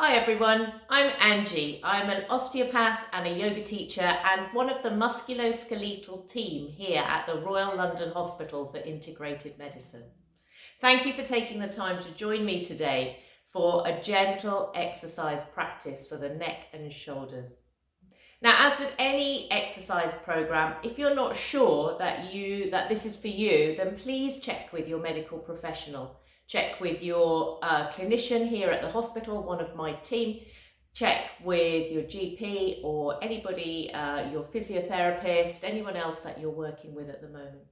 Hi everyone, I'm Angie. I'm an osteopath and a yoga teacher and one of the musculoskeletal team here at the Royal London Hospital for Integrated Medicine. Thank you for taking the time to join me today for a gentle exercise practice for the neck and shoulders. Now, as with any exercise program, if you're not sure that this is for you, then please check with your medical professional. Check with your clinician here at the hospital, one of my team. Check with your GP or anybody, your physiotherapist, anyone else that you're working with at the moment.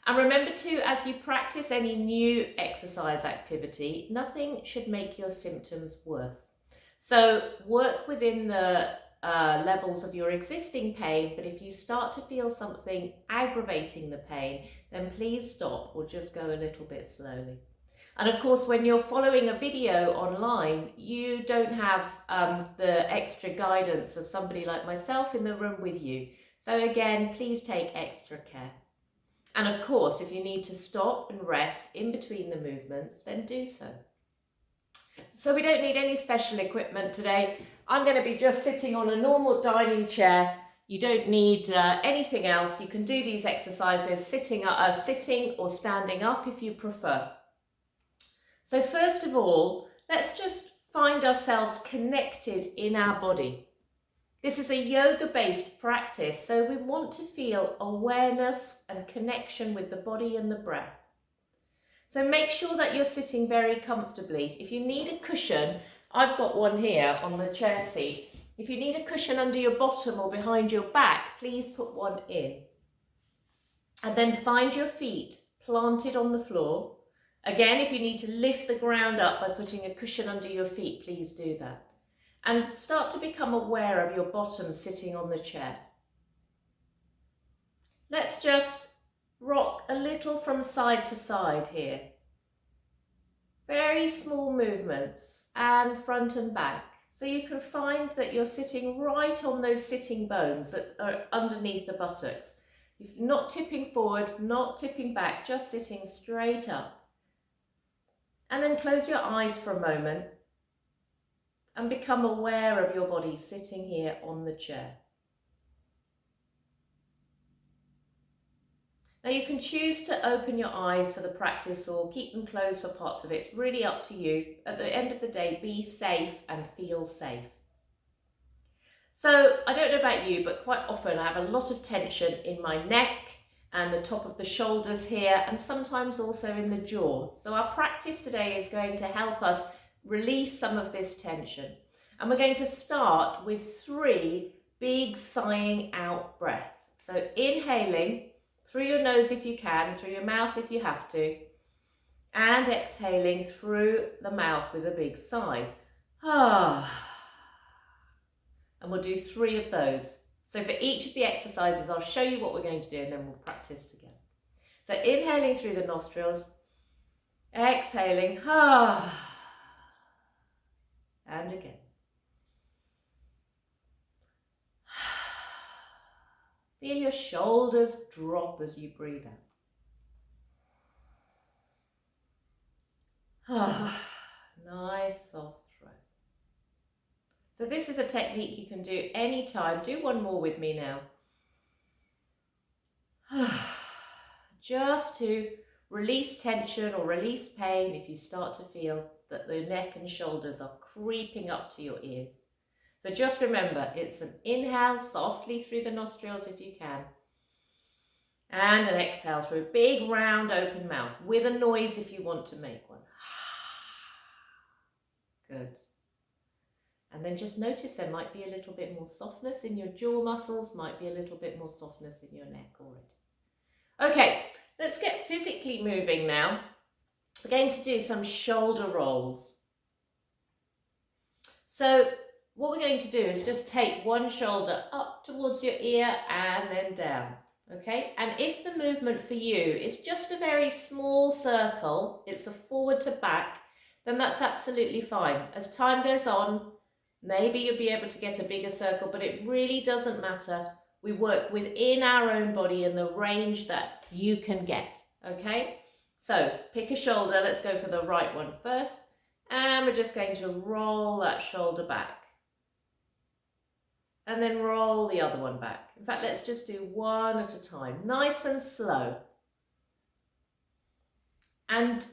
And remember too, as you practice any new exercise activity, nothing should make your symptoms worse. So work within the levels of your existing pain, but if you start to feel something aggravating the pain, then please stop or just go a little bit slowly. And of course, when you're following a video online, you don't have the extra guidance of somebody like myself in the room with you. So again, please take extra care. And of course, if you need to stop and rest in between the movements, then do so. So we don't need any special equipment today. I'm going to be just sitting on a normal dining chair. You don't need anything else. You can do these exercises sitting or standing up if you prefer. So first of all, let's just find ourselves connected in our body. This is a yoga-based practice, so we want to feel awareness and connection with the body and the breath. So make sure that you're sitting very comfortably. If you need a cushion, I've got one here on the chair seat. If you need a cushion under your bottom or behind your back, please put one in. And then find your feet planted on the floor. Again, if you need to lift the ground up by putting a cushion under your feet, please do that. And start to become aware of your bottom sitting on the chair. Let's just rock a little from side to side here. Very small movements and front and back. So you can find that you're sitting right on those sitting bones that are underneath the buttocks. You're not tipping forward, not tipping back, just sitting straight up. And then close your eyes for a moment and become aware of your body sitting here on the chair. Now you can choose to open your eyes for the practice or keep them closed for parts of it. It's really up to you. At the end of the day, be safe and feel safe. So I don't know about you, but quite often I have a lot of tension in my neck and the top of the shoulders here, and sometimes also in the jaw. So our practice today is going to help us release some of this tension. And we're going to start with 3 big sighing out breaths. So inhaling through your nose if you can, through your mouth if you have to, and exhaling through the mouth with a big sigh. And we'll do 3 of those. So for each of the exercises, I'll show you what we're going to do and then we'll practice together. So inhaling through the nostrils, exhaling, and again. Feel your shoulders drop as you breathe out. Nice soft throat. So this is a technique you can do anytime. Do one more with me now. Just to release tension or release pain if you start to feel that the neck and shoulders are creeping up to your ears. So just remember, it's an inhale softly through the nostrils if you can, and an exhale through a big round open mouth with a noise if you want to make one. Good. And then just notice there might be a little bit more softness in your jaw muscles, might be a little bit more softness in your neck already. Okay, let's get physically moving now. We're going to do some shoulder rolls. So what we're going to do is just take one shoulder up towards your ear and then down, okay? And if the movement for you is just a very small circle, it's a forward to back, then that's absolutely fine. As time goes on, maybe you'll be able to get a bigger circle, but it really doesn't matter. We work within our own body in the range that you can get, okay? So pick a shoulder, let's go for the right one first, And we're just going to roll that shoulder back. And then roll the other one back. In fact, let's just do one at a time, nice and slow. And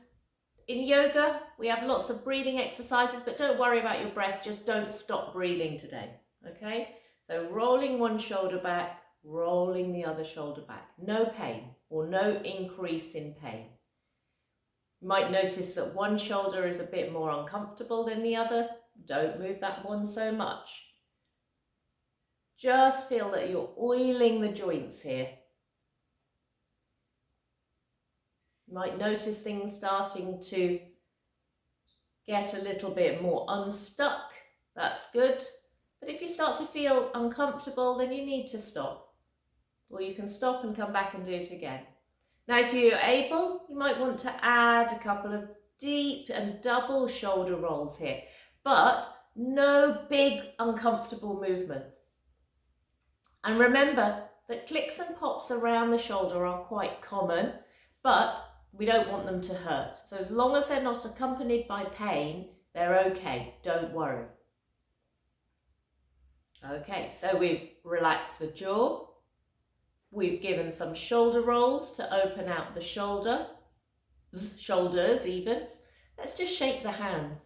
in yoga, we have lots of breathing exercises, but don't worry about your breath, just don't stop breathing today, okay? So rolling one shoulder back, rolling the other shoulder back. No pain or no increase in pain. You might notice that one shoulder is a bit more uncomfortable than the other. Don't move that one so much. Just feel that you're oiling the joints here. You might notice things starting to get a little bit more unstuck. That's good. But if you start to feel uncomfortable, then you need to stop. Or you can stop and come back and do it again. Now, if you're able, you might want to add a couple of deep and double shoulder rolls here, but no big uncomfortable movements. And remember that clicks and pops around the shoulder are quite common, but we don't want them to hurt. So as long as they're not accompanied by pain, they're okay, don't worry. Okay, so we've relaxed the jaw. We've given some shoulder rolls to open out the shoulders even. Let's just shake the hands.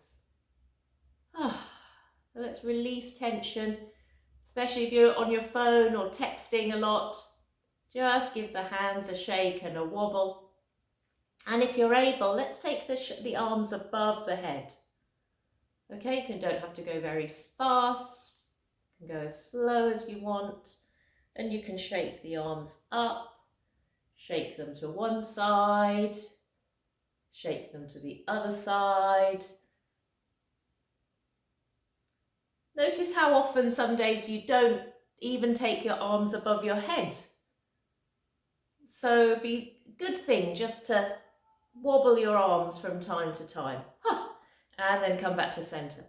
Let's release tension, especially if you're on your phone or texting a lot. Just give the hands a shake and a wobble. And if you're able, let's take the arms above the head. Okay, you don't have to go very fast. You can go as slow as you want. And you can shake the arms up, shake them to one side, shake them to the other side. Notice how often some days you don't even take your arms above your head. So it'd be a good thing just to wobble your arms from time to time. And then come back to center.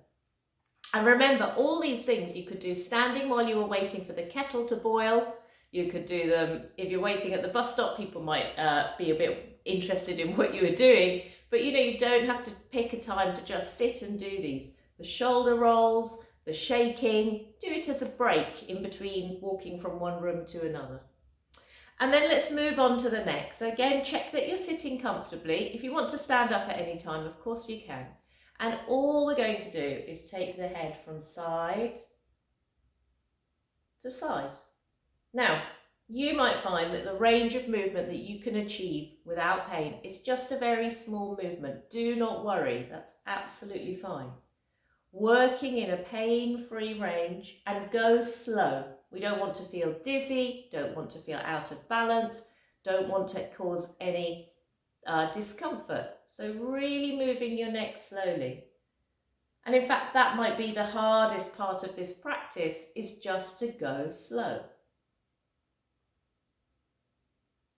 And remember, all these things you could do standing while you were waiting for the kettle to boil. You could do them if you're waiting at the bus stop. People might be a bit interested in what you were doing, but you don't have to pick a time to just sit and do these. The shoulder rolls, the shaking, do it as a break in between walking from one room to another. And then let's move on to the neck. So again, check that you're sitting comfortably. If you want to stand up at any time, of course you can. And all we're going to do is take the head from side to side. Now, you might find that the range of movement that you can achieve without pain is just a very small movement. Do not worry, that's absolutely fine. Working in a pain-free range, and go slow. We don't want to feel dizzy, don't want to feel out of balance, don't want to cause any discomfort. So really moving your neck slowly. And in fact, that might be the hardest part of this practice, is just to go slow.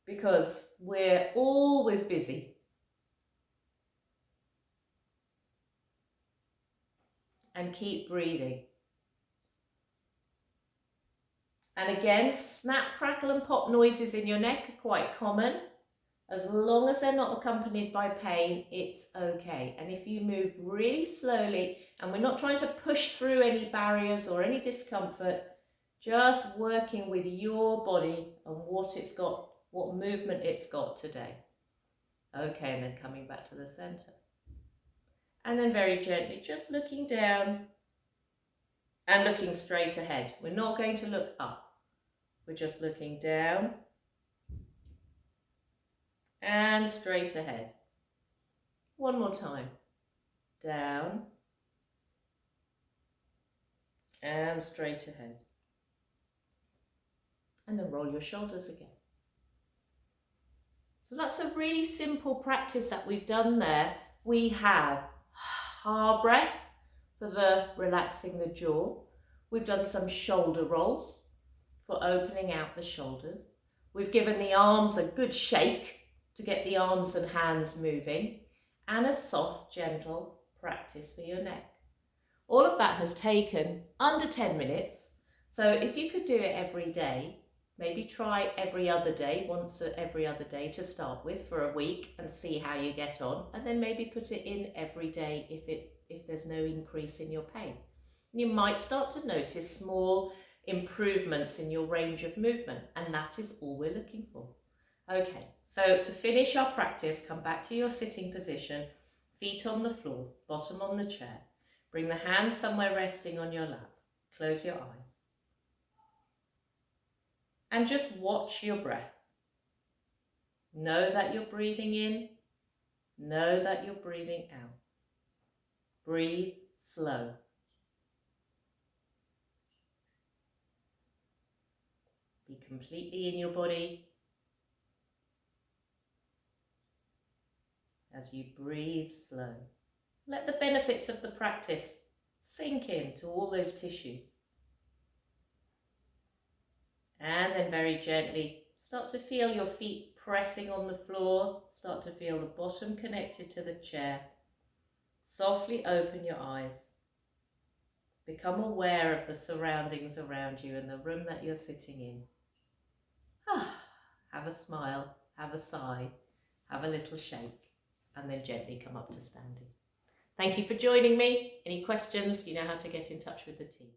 Because we're always busy. And keep breathing. And again, snap, crackle and pop noises in your neck are quite common. As long as they're not accompanied by pain, it's okay. And if you move really slowly, and we're not trying to push through any barriers or any discomfort, just working with your body and what it's got, what movement it's got today. Okay, and then coming back to the center. And then very gently, just looking down and looking straight ahead. We're not going to look up. We're just looking down and straight ahead. One more time. Down and straight ahead. And then roll your shoulders again. So that's a really simple practice that we've done there. We have our breath for the relaxing the jaw. We've done some shoulder rolls for opening out the shoulders. We've given the arms a good shake to get the arms and hands moving, and a soft, gentle practice for your neck. All of that has taken under 10 minutes. So if you could do it every day, Maybe try every other day, once every other day to start with for a week and see how you get on, and then maybe put it in every day if there's no increase in your pain. You might start to notice small improvements in your range of movement, and that is all we're looking for. Okay, so to finish our practice, come back to your sitting position, feet on the floor, bottom on the chair. Bring the hands somewhere resting on your lap. Close your eyes. And just watch your breath. Know that you're breathing in. Know that you're breathing out. Breathe slow. Be completely in your body as you breathe slow. Let the benefits of the practice sink into all those tissues. And then very gently start to feel your feet pressing on the floor. Start to feel the bottom connected to the chair. Softly open your eyes. Become aware of the surroundings around you and the room that you're sitting in. Have a smile, have a sigh, have a little shake, and then gently come up to standing. Thank you for joining me. Any questions? You know how to get in touch with the team.